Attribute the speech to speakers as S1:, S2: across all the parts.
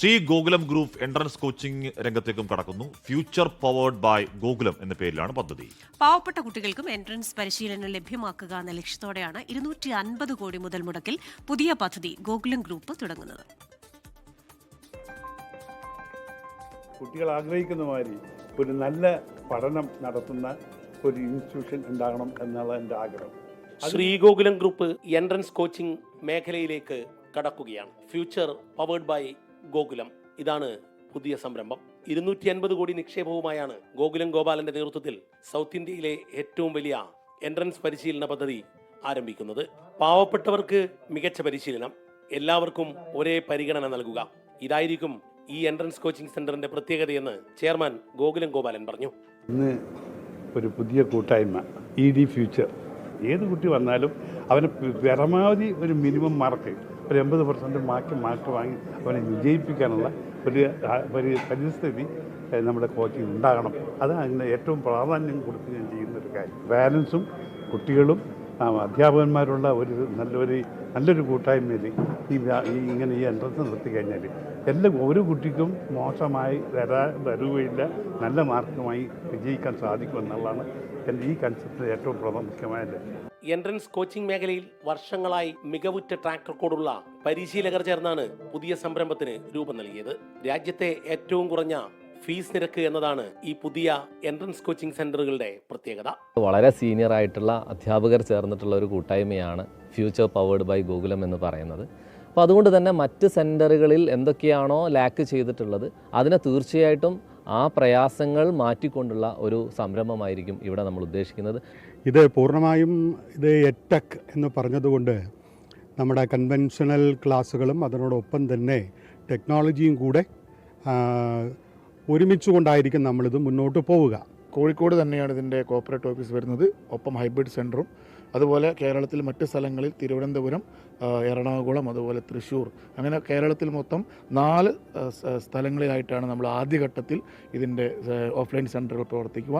S1: Shri Gokulam group entrance coaching രംഗത്തേക്കും കടക്കുന്നു. Future powered by Gokulam എന്ന പേരിലാണ് പദ്ധതി.
S2: പാവപ്പെട്ട കുട്ടികൾക്കും എൻട്രൻസ് പരിശീലനം ലഭ്യമാക്കുക എന്ന ലക്ഷ്യത്തോടെയാണ് 250 കോടി മുതൽ മുടക്കിൽ പുതിയ പദ്ധതി ഗോകുലം ഗ്രൂപ്പ് തുടങ്ങുന്നത്.
S3: കുട്ടികൾ ആഗ്രഹിക്കുന്ന മാതിരി ഒരു നല്ല പഠനം നടത്തുന്ന ഒരു ഇൻസ്റ്റിറ്റ്യൂഷൻ ഉണ്ടാകണം എന്നുള്ള എൻ്റെ ആഗ്രഹം.
S4: Shri Gokulam group entrance coaching മേഖലയിലേക്ക് കടക്കുകയാണ്. ഫ്യൂച്ചർ പവേർഡ് ബൈ ഗോകുലം, ഇതാണ് പുതിയ സംരംഭം. 250 കോടി നിക്ഷേപവുമായാണ് ഗോകുലം ഗോപാലന്റെ നേതൃത്വത്തിൽ സൗത്ത് ഇന്ത്യയിലെ ഏറ്റവും വലിയ എൻട്രൻസ് പരിശീലന പദ്ധതി ആരംഭിക്കുന്നത്. പാവപ്പെട്ടവർക്ക് മികച്ച പരിശീലനം, എല്ലാവർക്കും ഒരേ പരിഗണന നൽകുക, ഇതായിരിക്കും ഈ എൻട്രൻസ് കോച്ചിംഗ് സെന്ററിന്റെ പ്രത്യേകതയെന്ന് ചെയർമാൻ ഗോകുലം ഗോപാലൻ പറഞ്ഞു.
S3: ഇന്ന് ഒരു പുതിയ കൂട്ടായ്മ ED ഫ്യൂച്ചർ. ഏത് കുട്ടി വന്നാലും അവന് പരമാവധി ഒരു മിനിമം മാർക്ക്, ഒരു 80% മാർക്ക് വാങ്ങി അവനെ വിജയിപ്പിക്കാനുള്ള ഒരു പരിസ്ഥിതി നമ്മുടെ കോച്ചിങ് ഉണ്ടാകണം. അതാണ് ഏറ്റവും പ്രാധാന്യം കൊടുത്ത് ഞാൻ ചെയ്യുന്നൊരു കാര്യം. പാരൻസും കുട്ടികളും അധ്യാപകന്മാരുള്ള നല്ലൊരു കൂട്ടായ്മയിൽ ഇങ്ങനെ ഈ എൻട്രൻസ് നിർത്തി കഴിഞ്ഞാൽ ഒരു കുട്ടിക്കും മോശമായി വരികയില്ല, നല്ല മാർക്കുമായി വിജയിക്കാൻ സാധിക്കുമെന്നുള്ളതാണ് എൻ്റെ ഈ കൺസെപ്റ്റ് ഏറ്റവും മുഖ്യമായ ലക്ഷ്യം.
S4: എൻട്രൻസ് കോച്ചിംഗ് മേഖലയിൽ വർഷങ്ങളായി മികവുറ്റ ട്രാക്ക് റെക്കോർഡുള്ള പരിശീലകർ ചേർന്നാണ് പുതിയ സംരംഭത്തിന് രൂപം നൽകിയത്. രാജ്യത്തെ ഏറ്റവും കുറഞ്ഞ ഫീസ് നിരക്ക് എന്നതാണ് ഈ പുതിയ എൻട്രൻസ് കോച്ചിംഗ് സെന്ററുകളുടെ പ്രത്യേകത.
S5: വളരെ സീനിയർ ആയിട്ടുള്ള അധ്യാപകർ ചേർന്നിട്ടുള്ള ഒരു കൂട്ടായ്മയാണ് ഫ്യൂച്ചർ പവേർഡ് ബൈ ഗോകുലം എന്ന് പറയുന്നത്. അപ്പോൾ അതുകൊണ്ട് തന്നെ മറ്റ് സെന്ററുകളിൽ എന്തൊക്കെയാണോ ലാക്ക് ചെയ്തിട്ടുള്ളത് അതിനെ തീർച്ചയായിട്ടും ആ പ്രയാസങ്ങൾ മാറ്റിക്കൊണ്ടുള്ള ഒരു സംരംഭമായിരിക്കും ഇവിടെ നമ്മൾ ഉദ്ദേശിക്കുന്നത്.
S6: ഇത് പൂർണ്ണമായും എഡ്ടെക് എന്ന് പറഞ്ഞതുകൊണ്ട് നമ്മുടെ കൺവെൻഷണൽ ക്ലാസ്സുകളും അതിനോടൊപ്പം തന്നെ ടെക്നോളജിയും കൂടെ ഒരുമിച്ചുകൊണ്ടായിരിക്കും നമ്മളിത് മുന്നോട്ട് പോവുക.
S7: കോഴിക്കോട് തന്നെയാണ് ഇതിൻ്റെ കോർപ്പറേറ്റ് ഓഫീസ് വരുന്നത്, ഒപ്പം ഹൈബ്രിഡ് സെൻറ്ററും. അതുപോലെ കേരളത്തിൽ മറ്റ് സ്ഥലങ്ങളിൽ തിരുവനന്തപുരം, എറണാകുളം, അതുപോലെ തൃശ്ശൂർ, അങ്ങനെ കേരളത്തിൽ മൊത്തം 4 സ്ഥലങ്ങളിലായിട്ടാണ് നമ്മൾ ആദ്യഘട്ടത്തിൽ ഇതിൻ്റെ ഓഫ്ലൈൻ സെൻറ്ററുകൾ പ്രവർത്തിക്കുക.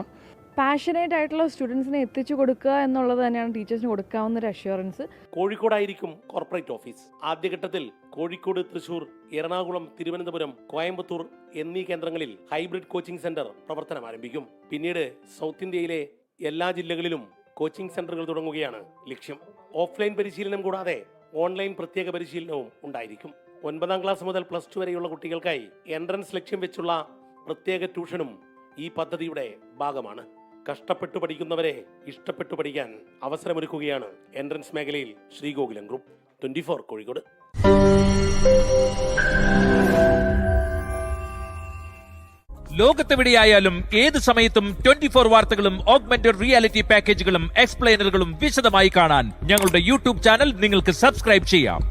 S8: പാഷനേറ്റ് ആയിട്ടുള്ള സ്റ്റുഡൻസിനെ എത്തിച്ചു കൊടുക്കുക എന്നുള്ളത് തന്നെയാണ് ടീച്ചേഴ്സിന് കൊടുക്കാവുന്ന ഒരു അഷ്യൂറൻസ്.
S4: കോഴിക്കോടായിരിക്കും corporate office. ആദ്യഘട്ടത്തിൽ കോഴിക്കോട്, തൃശൂർ, എറണാകുളം, തിരുവനന്തപുരം, കോയമ്പത്തൂർ എന്നീ കേന്ദ്രങ്ങളിൽ ഹൈബ്രിഡ് കോച്ചിംഗ് സെന്റർ പ്രവർത്തനം ആരംഭിക്കും. പിന്നീട് സൗത്ത് ഇന്ത്യയിലെ എല്ലാ ജില്ലകളിലും കോച്ചിംഗ് സെന്ററുകൾ തുടങ്ങുകയാണ് ലക്ഷ്യം. ഓഫ്ലൈൻ പരിശീലനം കൂടാതെ ഓൺലൈൻ പ്രത്യേക പരിശീലനവും ഉണ്ടായിരിക്കും. 9ാം ക്ലാസ് മുതൽ +2 വരെയുള്ള കുട്ടികൾക്കായി എൻട്രൻസ് ലക്ഷ്യം വെച്ചുള്ള പ്രത്യേക ട്യൂഷനും ഈ പദ്ധതിയുടെ ഭാഗമാണ്. കഷ്ടപ്പെട്ടു പഠിക്കുന്നവരെ ഇഷ്ടപ്പെട്ടു പഠിക്കാൻ അവസരമൊരുക്കുകയാണ് എൻട്രൻസ് മേഖലയിൽ ശ്രീ ഗോകുലം ഗ്രൂപ്പ്. 24 കോഴിക്കോട്.
S9: ലോകത്തെവിടെയായാലും ഏത് സമയത്തും 24 വാർത്തകളും ഓഗ്മെന്റഡ് റിയാലിറ്റി പാക്കേജുകളും എക്സ്പ്ലെയിനറുകളും വിശദമായി കാണാൻ ഞങ്ങളുടെ YouTube ചാനൽ നിങ്ങൾക്ക് സബ്സ്ക്രൈബ് ചെയ്യാം.